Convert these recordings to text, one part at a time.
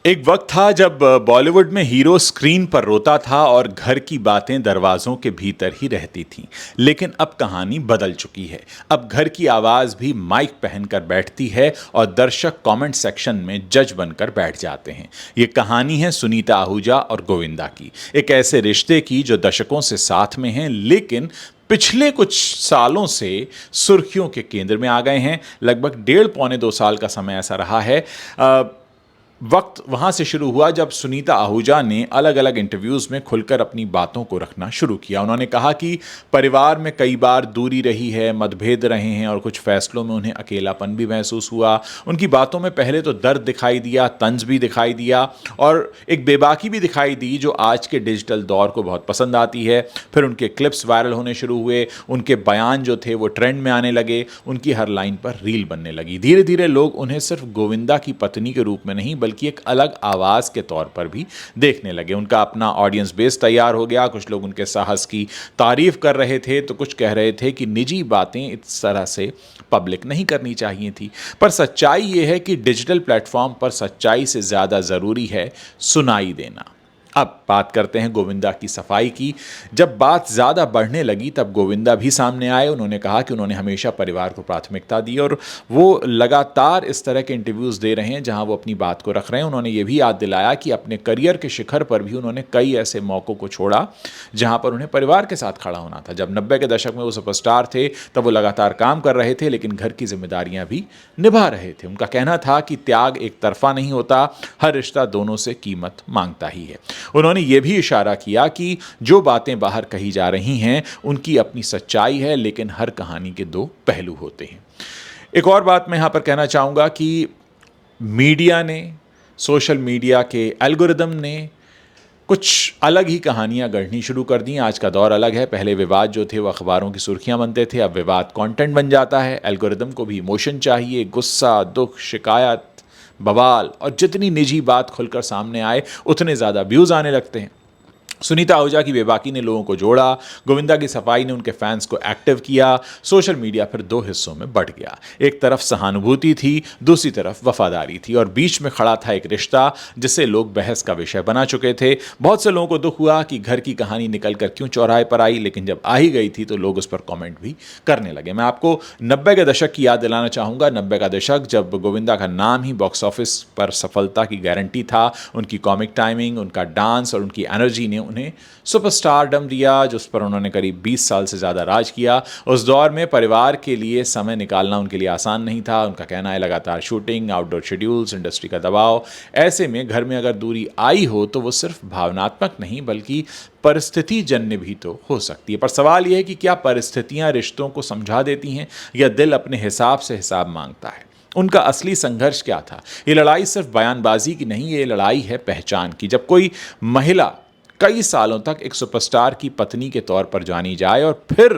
एक वक्त था जब बॉलीवुड में हीरो स्क्रीन पर रोता था और घर की बातें दरवाजों के भीतर ही रहती थीं। लेकिन अब कहानी बदल चुकी है। अब घर की आवाज़ भी माइक पहनकर बैठती है और दर्शक कमेंट सेक्शन में जज बनकर बैठ जाते हैं। ये कहानी है सुनीता आहूजा और गोविंदा की, एक ऐसे रिश्ते की जो दशकों से साथ में हैं, लेकिन पिछले कुछ सालों से सुर्खियों के केंद्र में आ गए हैं। लगभग डेढ़ पौने 2 साल का समय ऐसा रहा है। वक्त वहाँ से शुरू हुआ जब सुनीता आहूजा ने अलग अलग इंटरव्यूज़ में खुलकर अपनी बातों को रखना शुरू किया। उन्होंने कहा कि परिवार में कई बार दूरी रही है, मतभेद रहे हैं और कुछ फैसलों में उन्हें अकेलापन भी महसूस हुआ। उनकी बातों में पहले तो दर्द दिखाई दिया, तंज भी दिखाई दिया और एक बेबाकी भी दिखाई दी जो आज के डिजिटल दौर को बहुत पसंद आती है। फिर उनके क्लिप्स वायरल होने शुरू हुए, उनके बयान जो थे वो ट्रेंड में आने लगे, उनकी हर लाइन पर रील बनने लगी। धीरे धीरे लोग उन्हें सिर्फ गोविंदा की पत्नी के रूप में नहीं बल्कि एक अलग आवाज़ के तौर पर भी देखने लगे। उनका अपना ऑडियंस बेस तैयार हो गया। कुछ लोग उनके साहस की तारीफ कर रहे थे तो कुछ कह रहे थे कि निजी बातें इस तरह से पब्लिक नहीं करनी चाहिए थी। पर सच्चाई ये है कि डिजिटल प्लेटफॉर्म पर सच्चाई से ज़्यादा ज़रूरी है सुनाई देना। अब बात करते हैं गोविंदा की सफाई की। जब बात ज़्यादा बढ़ने लगी तब गोविंदा भी सामने आए। उन्होंने कहा कि उन्होंने हमेशा परिवार को प्राथमिकता दी और वो लगातार इस तरह के इंटरव्यूज़ दे रहे हैं जहां वो अपनी बात को रख रहे हैं। उन्होंने ये भी याद दिलाया कि अपने करियर के शिखर पर भी उन्होंने कई ऐसे मौक़ों को छोड़ा जहां पर उन्हें परिवार के साथ खड़ा होना था। जब 90 के दशक में वो सुपरस्टार थे तब वो लगातार काम कर रहे थे लेकिन घर की जिम्मेदारियां भी निभा रहे थे। उनका कहना था कि त्याग एक तरफा नहीं होता, हर रिश्ता दोनों से कीमत मांगता ही है। उन्होंने ये भी इशारा किया कि जो बातें बाहर कही जा रही हैं उनकी अपनी सच्चाई है, लेकिन हर कहानी के दो पहलू होते हैं। एक और बात मैं यहाँ पर कहना चाहूँगा कि मीडिया ने, सोशल मीडिया के एल्गोरिदम ने कुछ अलग ही कहानियां गढ़नी शुरू कर दी। आज का दौर अलग है। पहले विवाद जो थे वो अखबारों की सुर्खियां बनते थे, अब विवाद कंटेंट बन जाता है। एल्गोरिदम को भी इमोशन चाहिए, गुस्सा, दुख, शिकायत, बवाल, और जितनी निजी बात खुलकर सामने आए उतने ज़्यादा व्यूज़ आने लगते हैं। सुनीता आहूजा की बेबाकी ने लोगों को जोड़ा, गोविंदा की सफाई ने उनके फैंस को एक्टिव किया। सोशल मीडिया फिर दो हिस्सों में बढ़ गया। एक तरफ सहानुभूति थी, दूसरी तरफ वफादारी थी और बीच में खड़ा था एक रिश्ता जिसे लोग बहस का विषय बना चुके थे। बहुत से लोगों को दुख हुआ कि घर की कहानी निकल कर क्यों चौराहे पर आई, लेकिन जब आ ही गई थी तो लोग उस पर कॉमेंट भी करने लगे। मैं आपको 90 के दशक की याद दिलाना चाहूँगा। 90 का दशक जब गोविंदा का नाम ही बॉक्स ऑफिस पर सफलता की गारंटी था। उनकी कॉमिक टाइमिंग, उनका डांस और उनकी एनर्जी ने उन्हें सुपरस्टारडम दिया जिस पर उन्होंने करीब 20 साल से ज़्यादा राज किया। उस दौर में परिवार के लिए समय निकालना उनके लिए आसान नहीं था। उनका कहना है लगातार शूटिंग, आउटडोर शेड्यूल्स, इंडस्ट्री का दबाव, ऐसे में घर में अगर दूरी आई हो तो वो सिर्फ भावनात्मक नहीं बल्कि परिस्थिति जन्य भी तो हो सकती है। पर सवाल यह है कि क्या परिस्थितियां रिश्तों को समझा देती हैं या दिल अपने हिसाब से हिसाब मांगता है? उनका असली संघर्ष क्या था? ये लड़ाई सिर्फ बयानबाजी की नहीं, ये लड़ाई है पहचान की। जब कोई महिला कई सालों तक एक सुपरस्टार की पत्नी के तौर पर जानी जाए और फिर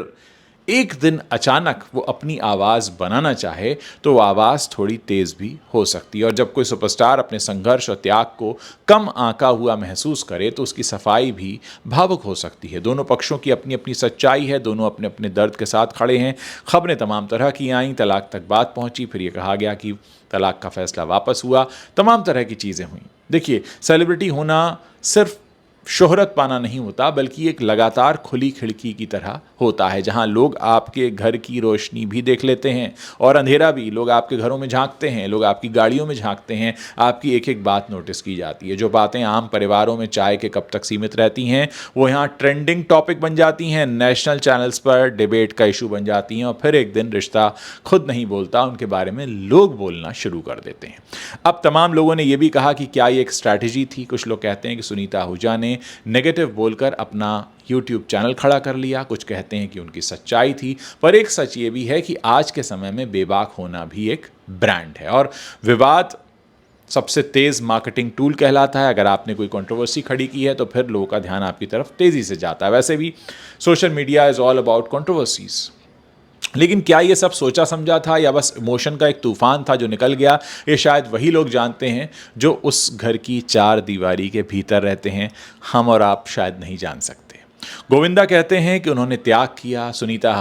एक दिन अचानक वो अपनी आवाज़ बनाना चाहे तो वो आवाज़ थोड़ी तेज़ भी हो सकती है। और जब कोई सुपरस्टार अपने संघर्ष और त्याग को कम आंका हुआ महसूस करे तो उसकी सफाई भी भावुक हो सकती है। दोनों पक्षों की अपनी अपनी सच्चाई है, दोनों अपने अपने दर्द के साथ खड़े हैं। खबरें तमाम तरह की आईं, तलाक तक बात पहुंची, फिर ये कहा गया कि तलाक का फैसला वापस हुआ, तमाम तरह की चीज़ें हुई। देखिए, सेलिब्रिटी होना सिर्फ शोहरत पाना नहीं होता बल्कि एक लगातार खुली खिड़की की तरह होता है जहां लोग आपके घर की रोशनी भी देख लेते हैं और अंधेरा भी। लोग आपके घरों में झांकते हैं, लोग आपकी गाड़ियों में झांकते हैं, आपकी एक एक बात नोटिस की जाती है। जो बातें आम परिवारों में चाय के कप तक सीमित रहती हैं वो यहाँ ट्रेंडिंग टॉपिक बन जाती हैं, नेशनल चैनल्स पर डिबेट का इशू बन जाती हैं और फिर एक दिन रिश्ता खुद नहीं बोलता, उनके बारे में लोग बोलना शुरू कर देते हैं। अब तमाम लोगों ने यह भी कहा कि क्या ये एक स्ट्रैटेजी थी। कुछ लोग कहते हैं कि सुनीता आहूजा ने नेगेटिव बोलकर अपना यूट्यूब चैनल खड़ा कर लिया, कुछ कहते हैं कि उनकी सच्चाई थी। पर एक सच ये भी है कि आज के समय में बेबाक होना भी एक ब्रांड है और विवाद सबसे तेज़ मार्केटिंग टूल कहलाता है। अगर आपने कोई कंट्रोवर्सी खड़ी की है तो फिर लोगों का ध्यान आपकी तरफ तेज़ी से जाता है। वैसे भी social media is all about controversies. लेकिन क्या ये सब सोचा समझा था या बस इमोशन का एक तूफान था जो निकल गया? ये शायद वही लोग जानते हैं जो उस घर की चार दीवारी के भीतर रहते हैं। हम और आप शायद नहीं जान सकते। गोविंदा कहते हैं कि उन्होंने त्याग किया, सुनीता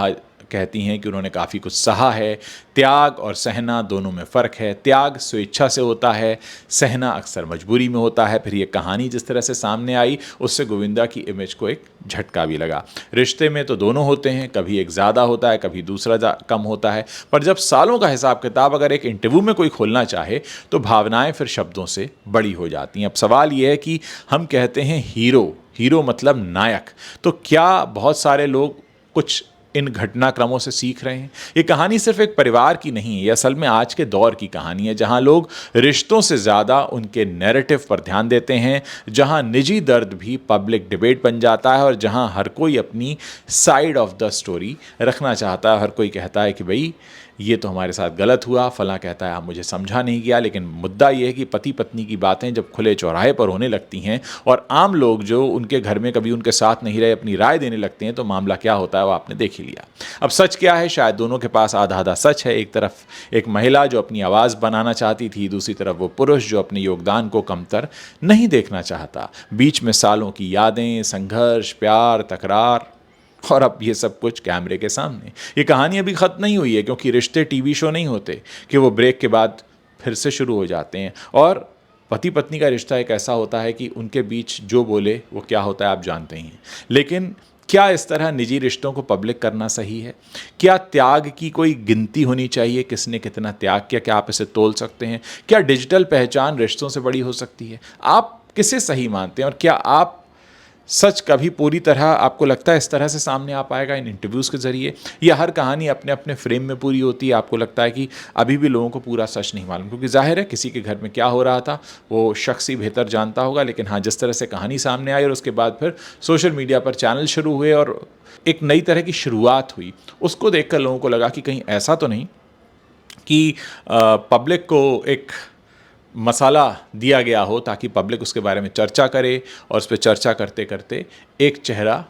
कहती हैं कि उन्होंने काफ़ी कुछ सहा है। त्याग और सहना दोनों में फ़र्क है। त्याग स्वेच्छा से होता है, सहना अक्सर मजबूरी में होता है। फिर ये कहानी जिस तरह से सामने आई उससे गोविंदा की इमेज को एक झटका भी लगा। रिश्ते में तो दोनों होते हैं, कभी एक ज़्यादा होता है, कभी दूसरा कम होता है, पर जब सालों का हिसाब किताब अगर एक इंटरव्यू में कोई खोलना चाहे तो भावनाएं फिर शब्दों से बड़ी हो जाती हैं। अब सवाल यह है कि हम कहते हैं हीरो, हीरो मतलब नायक, तो क्या बहुत सारे लोग कुछ इन घटनाक्रमों से सीख रहे हैं? ये कहानी सिर्फ एक परिवार की नहीं है, ये असल में आज के दौर की कहानी है, जहां लोग रिश्तों से ज़्यादा उनके नैरेटिव पर ध्यान देते हैं, जहां निजी दर्द भी पब्लिक डिबेट बन जाता है और जहां हर कोई अपनी साइड ऑफ द स्टोरी रखना चाहता है। हर कोई कहता है कि भाई ये तो हमारे साथ गलत हुआ, फलां कहता है आप मुझे समझा नहीं गया। लेकिन मुद्दा ये है कि पति पत्नी की बातें जब खुले चौराहे पर होने लगती हैं और आम लोग जो उनके घर में कभी उनके साथ नहीं रहे अपनी राय देने लगते हैं तो मामला क्या होता है वो आपने देख ही लिया। अब सच क्या है? शायद दोनों के पास आधा आधा सच है। एक तरफ एक महिला जो अपनी आवाज़ बनाना चाहती थी, दूसरी तरफ वो पुरुष जो अपने योगदान को कमतर नहीं देखना चाहता। बीच में सालों की यादें, संघर्ष, प्यार, तकरार, और अब ये सब कुछ कैमरे के सामने। ये कहानी अभी ख़त्म नहीं हुई है, क्योंकि रिश्ते टीवी शो नहीं होते कि वो ब्रेक के बाद फिर से शुरू हो जाते हैं। और पति पत्नी का रिश्ता एक ऐसा होता है कि उनके बीच जो बोले वो क्या होता है आप जानते ही हैं। लेकिन क्या इस तरह निजी रिश्तों को पब्लिक करना सही है? क्या त्याग की कोई गिनती होनी चाहिए? किसने कितना त्याग किया? क्या आप इसे तोल सकते हैं? क्या डिजिटल पहचान रिश्तों से बड़ी हो सकती है? आप किसे सही मानते हैं? और क्या आप सच कभी पूरी तरह आपको लगता है इस तरह से सामने आ पाएगा इन इंटरव्यूज़ के ज़रिए, या हर कहानी अपने अपने फ्रेम में पूरी होती है? आपको लगता है कि अभी भी लोगों को पूरा सच नहीं मालूम? क्योंकि जाहिर है किसी के घर में क्या हो रहा था वो शख्स ही बेहतर जानता होगा। लेकिन हाँ, जिस तरह से कहानी सामने आई और उसके बाद फिर सोशल मीडिया पर चैनल शुरू हुए और एक नई तरह की शुरुआत हुई, उसको देखकर लोगों को लगा कि कहीं ऐसा तो नहीं कि पब्लिक को एक मसाला दिया गया हो ताकि पब्लिक उसके बारे में चर्चा करे और उस पर चर्चा करते करते एक चेहरा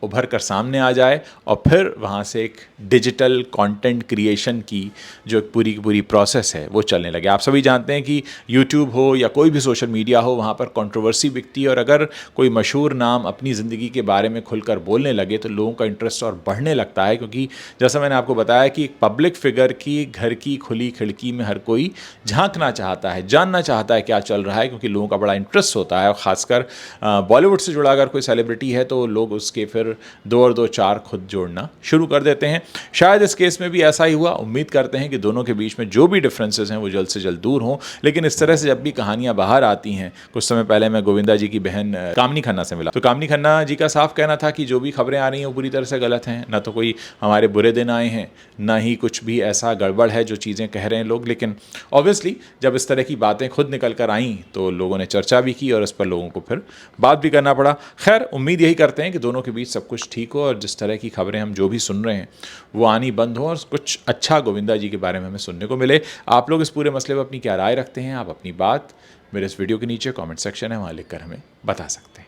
उभर कर सामने आ जाए और फिर वहाँ से एक डिजिटल कंटेंट क्रिएशन की जो पूरी की पूरी प्रोसेस है वो चलने लगे। आप सभी जानते हैं कि यूट्यूब हो या कोई भी सोशल मीडिया हो, वहाँ पर कंट्रोवर्सी बिकती है और अगर कोई मशहूर नाम अपनी ज़िंदगी के बारे में खुलकर बोलने लगे तो लोगों का इंटरेस्ट और बढ़ने लगता है। क्योंकि जैसा मैंने आपको बताया कि एक पब्लिक फिगर की घर की खुली खिड़की में हर कोई झांकना चाहता है, जानना चाहता है क्या चल रहा है, क्योंकि लोगों का बड़ा इंटरेस्ट होता है। और ख़ासकर बॉलीवुड से जुड़ा अगर कोई सेलिब्रिटी है तो लोग उसके फिर 2 और 2 4 खुद जोड़ना शुरू कर देते हैं। शायद इस केस में भी ऐसा ही हुआ। उम्मीद करते हैं कि दोनों के बीच में जो भी डिफरेंसेस हैं वो जल्द से जल्द दूर हों। लेकिन इस तरह से जब भी कहानियां बाहर आती हैं, कुछ समय पहले मैं गोविंदा जी की बहन कामनी खन्ना से मिला, तो कामनी खन्ना जी का साफ कहना था कि जो भी खबरें आ रही हैं वो पूरी तरह से गलत हैं। ना तो कोई हमारे बुरे दिन आए हैं, ना ही कुछ भी ऐसा गड़बड़ है जो चीज़ें कह रहे हैं लोग। लेकिन ऑब्वियसली जब इस तरह की बातें खुद निकल कर आईं तो लोगों ने चर्चा भी की और उस पर लोगों को फिर बात भी करना पड़ा। खैर, उम्मीद यही करते हैं कि दोनों के बीच सब कुछ ठीक हो और जिस तरह की खबरें हम जो भी सुन रहे हैं वो आनी बंद हो और कुछ अच्छा गोविंदा जी के बारे में हमें सुनने को मिले। आप लोग इस पूरे मसले पर अपनी क्या राय रखते हैं? आप अपनी बात मेरे इस वीडियो के नीचे कमेंट सेक्शन है वहाँ लिखकर हमें बता सकते हैं।